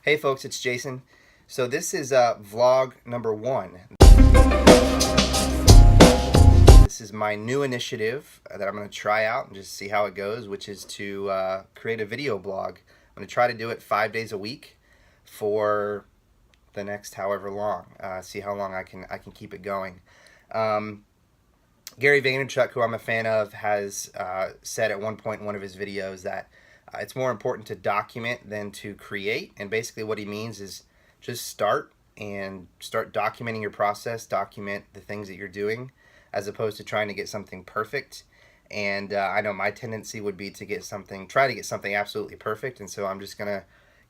Hey folks, it's Jason. So this is vlog number 1. This is my new initiative that I'm going to try out and just see how it goes, which is to create a video blog. I'm going to try to do it 5 days a week for the next however long. See how long I can keep it going. Gary Vaynerchuk, who I'm a fan of, has said at one point in one of his videos that it's more important to document than to create. And basically what he means is just start documenting your process, document the things that you're doing, as opposed to trying to get something perfect. And I know my tendency would be to try to get something absolutely perfect. And so I'm just going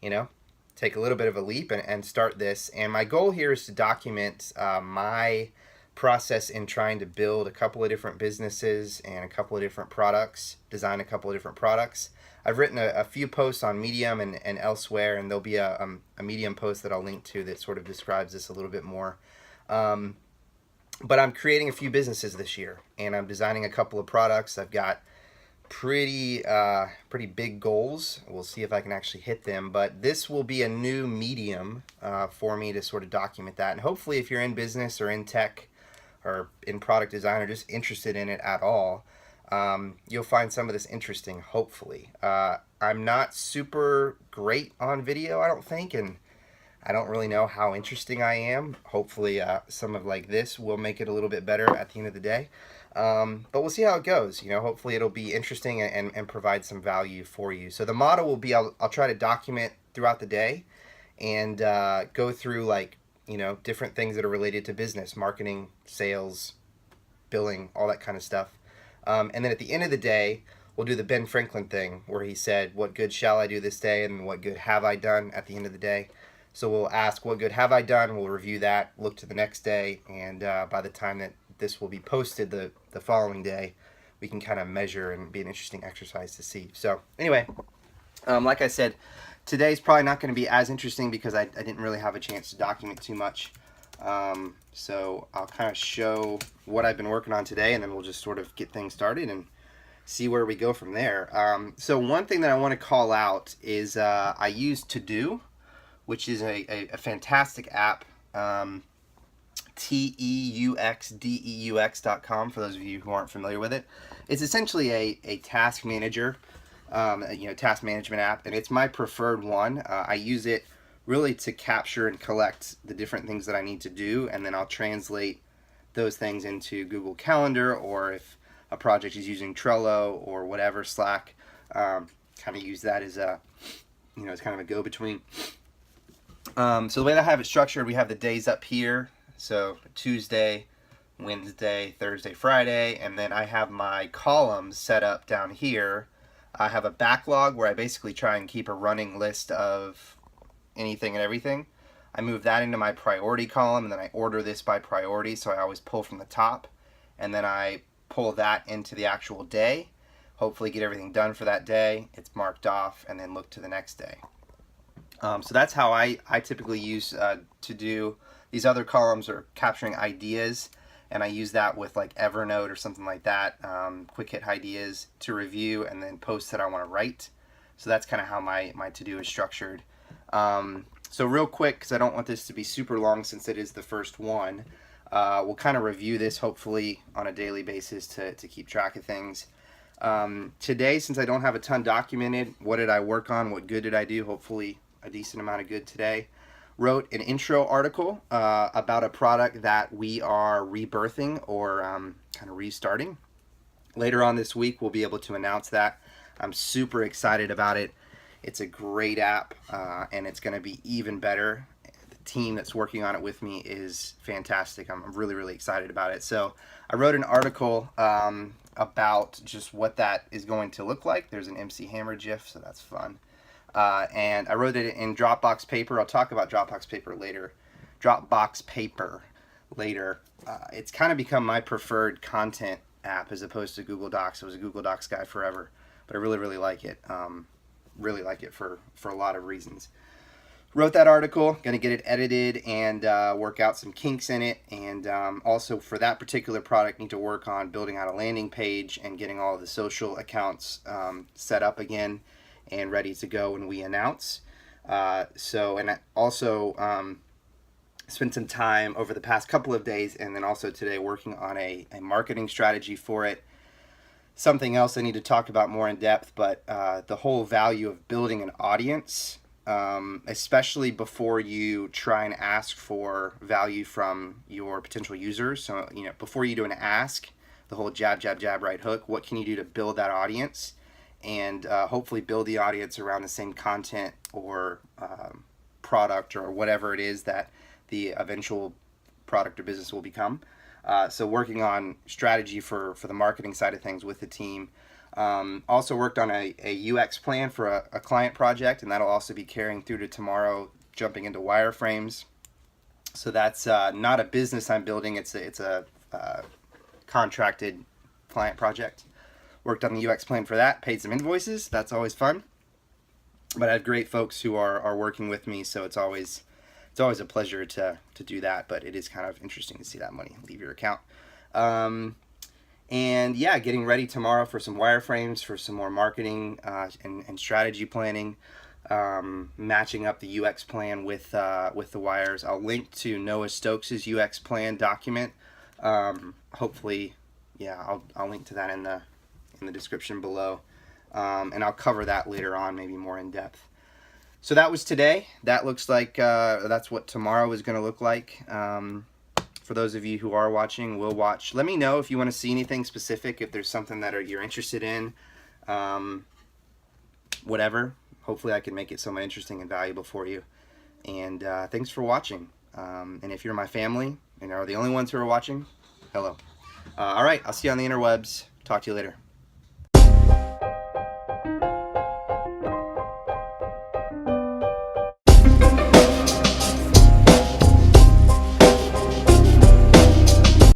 to, take a little bit of a leap and start this. And my goal here is to document my process in trying to build a couple of different businesses and a couple of different products, design a couple of different products. I've written a few posts on Medium and elsewhere, and there'll be a Medium post that I'll link to that sort of describes this a little bit more. But I'm creating a few businesses this year, and I'm designing a couple of products. I've got pretty big goals. We'll see if I can actually hit them, but this will be a new medium for me to sort of document that. And hopefully if you're in business or in tech or in product design or just interested in it at all, you'll find some of this interesting, hopefully. I'm not super great on video, I don't think, and I don't really know how interesting I am. Hopefully some of like this will make it a little bit better at the end of the day. But we'll see how it goes. Hopefully it'll be interesting and provide some value for you. So the motto will be I'll try to document throughout the day and go through different things that are related to business, marketing, sales, billing, all that kind of stuff. And then at the end of the day, we'll do the Ben Franklin thing where he said, what good shall I do this day and what good have I done at the end of the day? So we'll ask, what good have I done? We'll review that, look to the next day, and by the time that this will be posted the following day, we can kind of measure and be an interesting exercise to see. So anyway, like I said, today's probably not going to be as interesting because I didn't really have a chance to document too much. So I'll kind of show what I've been working on today, and then we'll just sort of get things started and see where we go from there. So one thing that I want to call out is I use To-Do, which is a fantastic app. TEUXDEUX.com for those of you who aren't familiar with it. It's essentially a task manager, task management app, and it's my preferred one. I use it really to capture and collect the different things that I need to do, and then I'll translate those things into Google Calendar, or if a project is using Trello or whatever, Slack, kind of use that as a, it's kind of a go-between. So the way that I have it structured, we have the days up here. So Tuesday, Wednesday, Thursday, Friday, and then I have my columns set up down here. I have a backlog where I basically try and keep a running list of anything and everything. I move that into my priority column, and then I order this by priority, so I always pull from the top, and then I pull that into the actual day, hopefully get everything done for that day, it's marked off, and then look to the next day. So that's how I typically use to do. These other columns are capturing ideas, and I use that with like Evernote or something like that, quick hit ideas to review and then posts that I want to write. So that's kind of how my to-do is structured. So real quick, because I don't want this to be super long since it is the first one, we'll kind of review this hopefully on a daily basis to keep track of things. Today, since I don't have a ton documented, what did I work on? What good did I do? Hopefully a decent amount of good today. Wrote an intro article about a product that we are rebirthing or kind of restarting. Later on this week, we'll be able to announce that. I'm super excited about it. It's a great app, and it's going to be even better. The team that's working on it with me is fantastic. I'm really, really excited about it. So I wrote an article about just what that is going to look like. There's an MC Hammer GIF, so that's fun. And I wrote it in Dropbox Paper. I'll talk about Dropbox Paper later. It's kind of become my preferred content app as opposed to Google Docs. I was a Google Docs guy forever, but I really, really like it. Really like it for a lot of reasons. Wrote that article, going to get it edited and work out some kinks in it, and also for that particular product need to work on building out a landing page and getting all of the social accounts set up again and ready to go when we announce. And I also spent some time over the past couple of days and then also today working on a marketing strategy for it. Something else I need to talk about more in depth, but the whole value of building an audience, especially before you try and ask for value from your potential users. So, before you do an ask, the whole jab, jab, jab, right hook, what can you do to build that audience and hopefully build the audience around the same content or product or whatever it is that the eventual product or business will become. So working on strategy for the marketing side of things with the team. Also worked on a UX plan for a client project, and that'll also be carrying through to tomorrow, jumping into wireframes. So that's not a business I'm building, it's a contracted client project. Worked on the UX plan for that, paid some invoices, that's always fun. But I have great folks who are working with me, so it's always a pleasure to do that, but it is kind of interesting to see that money leave your account. And yeah, getting ready tomorrow for some wireframes, for some more marketing and strategy planning, matching up the UX plan with the wires. I'll link to Noah Stokes' UX plan document. Hopefully, yeah, I'll link to that in the description below, and I'll cover that later on, maybe more in depth. So that was today. That looks like that's what tomorrow is going to look like. For those of you who are watching, will watch. Let me know if you want to see anything specific, if there's something that you're interested in, whatever. Hopefully I can make it somewhat interesting and valuable for you. And thanks for watching. And if you're my family and are the only ones who are watching, hello. All right, I'll see you on the interwebs. Talk to you later.